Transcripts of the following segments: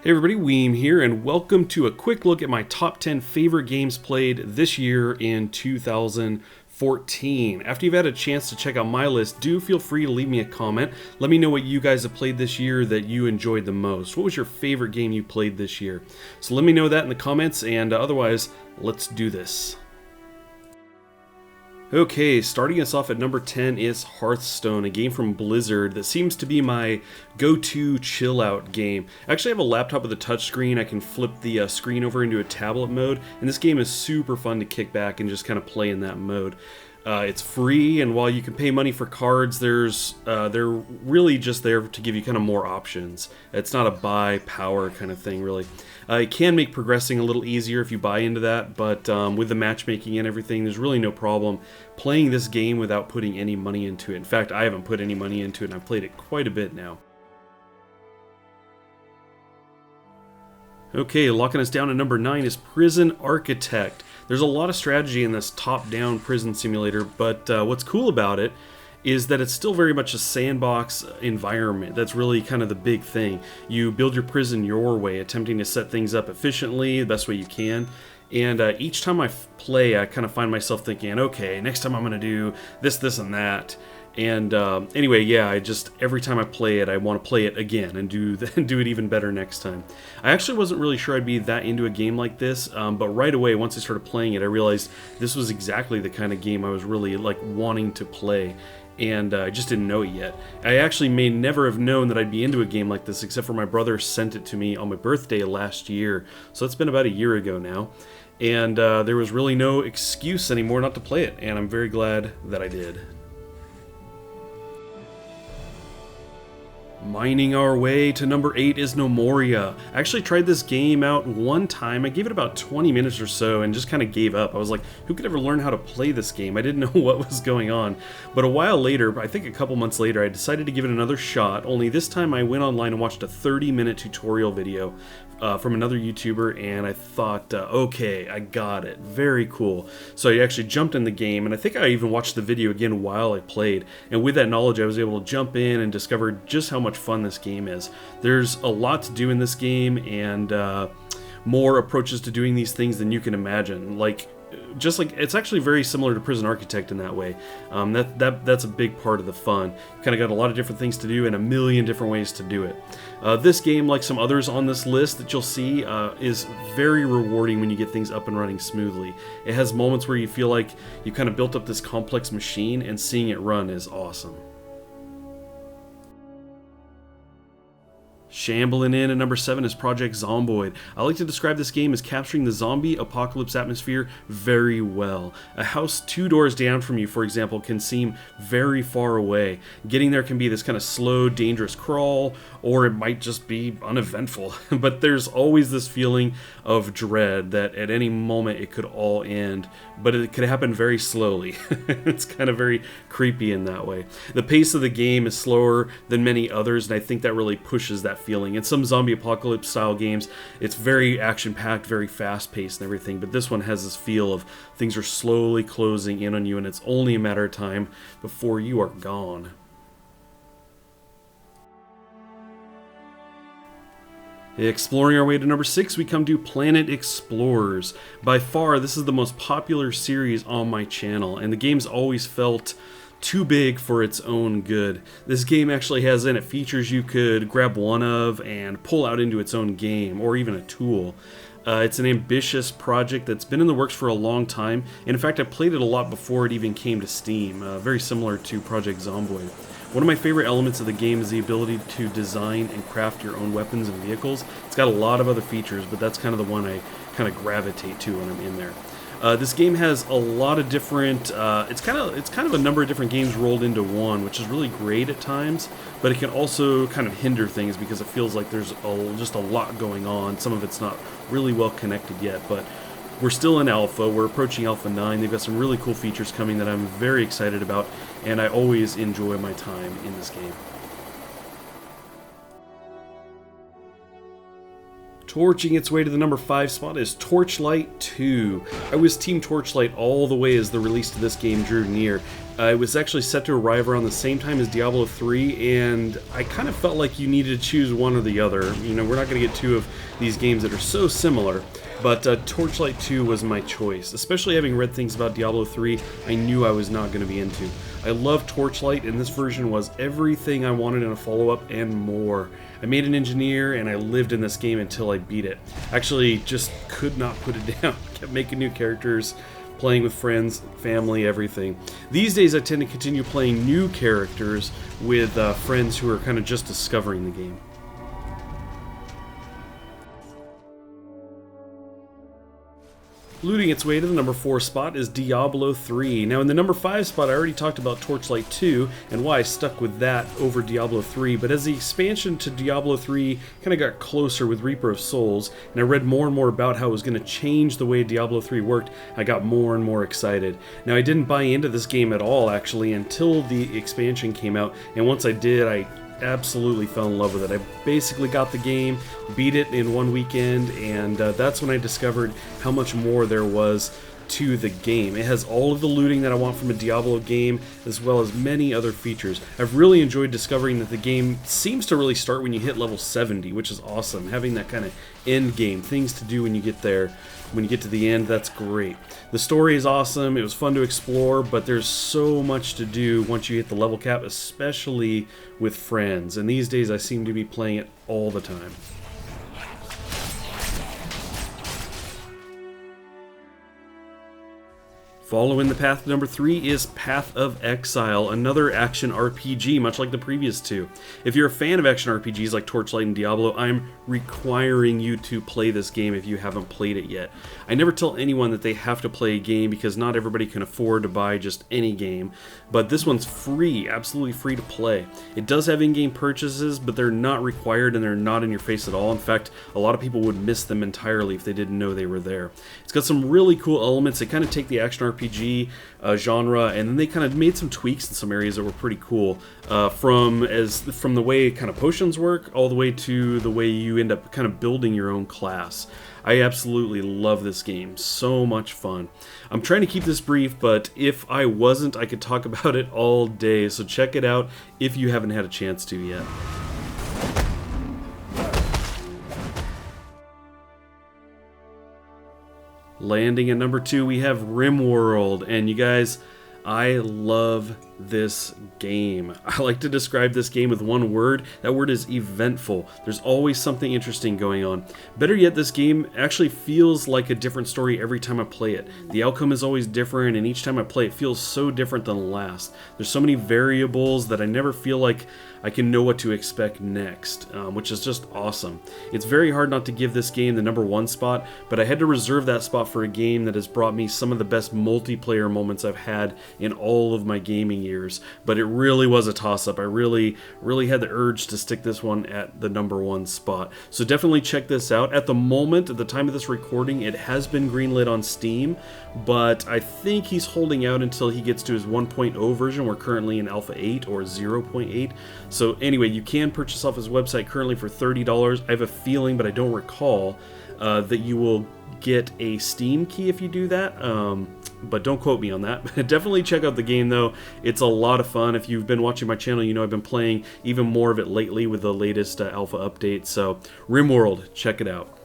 Hey everybody, Weem here, and welcome to a quick look at my top 10 favorite games played this year in 2014. After you've had a chance to check out my list, do feel free to leave me a comment. Let me know what you guys have played this year that you enjoyed the most. What was your favorite game you played this year? So let me know that in the comments, and otherwise, let's do this. Okay, starting us off at number 10 is Hearthstone, a game from Blizzard that seems to be my go-to chill-out game. I actually have a laptop with a touchscreen. I can flip the screen over into a tablet mode, and this game is super fun to kick back and just kind of play in that mode. It's free, and while you can pay money for cards, they're really just there to give you kind of more options. It's not a buy power kind of thing, really. It can make progressing a little easier if you buy into that, but with the matchmaking and everything, there's really no problem playing this game without putting any money into it. In fact, I haven't put any money into it, and I've played it quite a bit now. Okay, locking us down at number 9 is Prison Architect. There's a lot of strategy in this top-down prison simulator, but what's cool about it is that it's still very much a sandbox environment. That's really kind of the big thing. You build your prison your way, attempting to set things up efficiently, the best way you can. And each time I play, I kind of find myself thinking, okay, next time I'm going to do this, this, and that. And anyway, yeah, every time I play it, I want to play it again and do it even better next time. I actually wasn't really sure I'd be that into a game like this, but right away, once I started playing it, I realized this was exactly the kind of game I was really wanting to play. And I just didn't know it yet. I actually may never have known that I'd be into a game like this, except for my brother sent it to me on my birthday last year. So it's been about a year ago now. And there was really no excuse anymore not to play it, and I'm very glad that I did. Mining our way to number 8 is GNOMORIA. I actually tried this game out one time. I gave it about 20 minutes or so and just kind of gave up. I was like, who could ever learn how to play this game? I didn't know what was going on. But a while later, I think a couple months later, I decided to give it another shot, only this time I went online and watched a 30-minute tutorial video from another YouTuber, and I thought, okay, I got it. Very cool. So I actually jumped in the game, and I think I even watched the video again while I played. And with that knowledge, I was able to jump in and discover just how much fun this game is. There's a lot to do in this game, and more approaches to doing these things than you can imagine. It's actually very similar to Prison Architect in that way. That's a big part of the fun. You kind of got a lot of different things to do and a million different ways to do it. This game, like some others on this list that you'll see, is very rewarding when you get things up and running smoothly. It has moments where you feel like you kind of built up this complex machine, and seeing it run is awesome. Shambling in at number 7 is Project ZOMBOID. I like to describe this game as capturing the zombie apocalypse atmosphere very well. A house 2 doors down from you, for example, can seem very far away. Getting there can be this kind of slow, dangerous crawl, or it might just be uneventful. But there's always this feeling of dread that at any moment it could all end, but it could happen very slowly. It's kind of very creepy in that way. The pace of the game is slower than many others, and I think that really pushes that feeling. In some zombie apocalypse style games, it's very action-packed, very fast-paced and everything, but this one has this feel of things are slowly closing in on you, and it's only a matter of time before you are gone. Exploring our way to number 6, we come to Planet Explorers. By far, this is the most popular series on my channel, and the game's always felt too big for its own good. This game actually has in it features you could grab one of and pull out into its own game, or even a tool. It's an ambitious project that's been in the works for a long time, and in fact I played it a lot before it even came to Steam, very similar to Project ZOMBOID. One of my favorite elements of the game is the ability to design and craft your own weapons and vehicles. It's got a lot of other features, but that's kind of the one I kind of gravitate to when I'm in there. This game has a lot of different, it's kind of a number of different games rolled into one, which is really great at times, but it can also kind of hinder things because it feels like there's just a lot going on. Some of it's not really well connected yet, but we're still in alpha. We're approaching alpha 9. They've got some really cool features coming that I'm very excited about, and I always enjoy my time in this game. Torching its way to the number 5 spot is Torchlight 2. I was Team Torchlight all the way as the release of this game drew near. It was actually set to arrive around the same time as Diablo 3, and I kind of felt like you needed to choose one or the other. You know, we're not going to get two of these games that are so similar, but Torchlight 2 was my choice. Especially having read things about Diablo 3, I knew I was not going to be into. I love Torchlight, and this version was everything I wanted in a follow-up and more. I made an engineer, and I lived in this game until I beat it. Actually, just could not put it down. Kept making new characters, playing with friends, family, everything. These days I tend to continue playing new characters with friends who are kind of just discovering the game. Looting its way to the number 4 spot is Diablo 3. Now in the number 5 spot I already talked about Torchlight 2 and why I stuck with that over Diablo 3, but as the expansion to Diablo 3 kind of got closer with Reaper of Souls, and I read more and more about how it was going to change the way Diablo 3 worked, I got more and more excited. Now I didn't buy into this game at all actually until the expansion came out, and once I did, I absolutely fell in love with it. I basically got the game, beat it in one weekend, and that's when I discovered how much more there was to the game. It has all of the looting that I want from a Diablo game, as well as many other features. I've really enjoyed discovering that the game seems to really start when you hit level 70, which is awesome. Having that kind of end game, things to do when you get there, when you get to the end, that's great. The story is awesome, it was fun to explore, but there's so much to do once you hit the level cap, especially with friends, and these days I seem to be playing it all the time. Following the path number 3 is Path of Exile, another action RPG, much like the previous two. If you're a fan of action RPGs like Torchlight and Diablo, I'm requiring you to play this game if you haven't played it yet. I never tell anyone that they have to play a game because not everybody can afford to buy just any game, but this one's free, absolutely free to play. It does have in-game purchases, but they're not required and they're not in your face at all. In fact, a lot of people would miss them entirely if they didn't know they were there. It's got some really cool elements. They kind of take the action RPG genre, and then they kind of made some tweaks in some areas that were pretty cool. From the way kind of potions work, all the way to the way you end up kind of building your own class. I absolutely love this game. So much fun. I'm trying to keep this brief, but if I wasn't, I could talk about it all day. So check it out if you haven't had a chance to yet. Landing at number 2, we have RIMWORLD, and you guys, I love this game. I like to describe this game with one word. That word is eventful. There's always something interesting going on. Better yet, this game actually feels like a different story every time I play it. The outcome is always different, and each time I play it feels so different than the last. There's so many variables that I never feel like I can know what to expect next, which is just awesome. It's very hard not to give this game the number 1 spot, but I had to reserve that spot for a game that has brought me some of the best multiplayer moments I've had in all of my gaming years. But it really was a toss-up. I really had the urge to stick this one at the number 1 spot. So definitely check this out. At the moment, at the time of this recording, it has been greenlit on Steam, but I think he's holding out until he gets to his 1.0 version. We're currently in Alpha 8 or 0.8. So anyway, you can purchase off his website currently for $30. I have a feeling, but I don't recall, that you will get a Steam key if you do that. But don't quote me on that. Definitely check out the game though. It's a lot of fun. If you've been watching my channel, you know I've been playing even more of it lately with the latest alpha update. So RIMWORLD, check it out.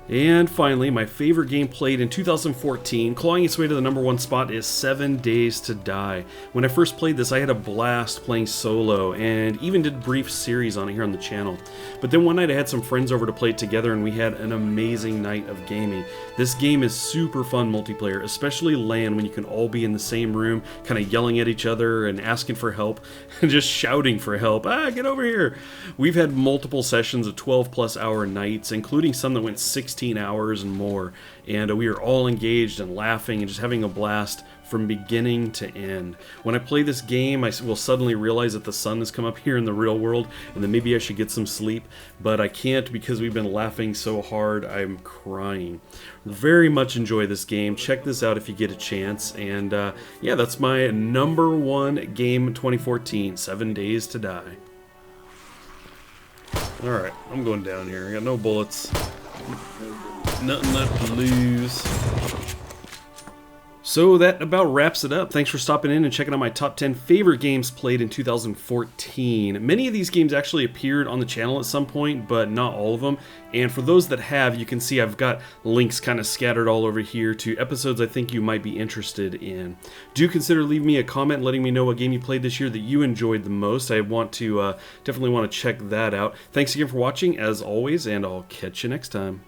And finally, my favorite game played in 2014, clawing its way to the number 1 spot, is 7 Days to Die. When I first played this, I had a blast playing solo, and even did brief series on it here on the channel. But then one night I had some friends over to play it together, and we had an amazing night of gaming. This game is super fun multiplayer, especially LAN, when you can all be in the same room, kind of yelling at each other and asking for help, and just shouting for help. Get over here! We've had multiple sessions of 12+ hour nights, including some that went 16 hours and more, and we are all engaged and laughing and just having a blast from beginning to end. When I play this game, I will suddenly realize that the sun has come up here in the real world and that maybe I should get some sleep, but I can't because we've been laughing so hard I'm crying. Very much enjoy this game. Check this out if you get a chance, and yeah, that's my number 1 game 2014, 7 Days to Die. Alright, I'm going down here. I got no bullets. Nothing left to lose. So that about wraps it up. Thanks for stopping in and checking out my top 10 favorite games played in 2014. Many of these games actually appeared on the channel at some point, but not all of them. And for those that have, you can see I've got links kind of scattered all over here to episodes I think you might be interested in. Do consider leaving me a comment letting me know what game you played this year that you enjoyed the most. I want to definitely want to check that out. Thanks again for watching as always, and I'll catch you next time.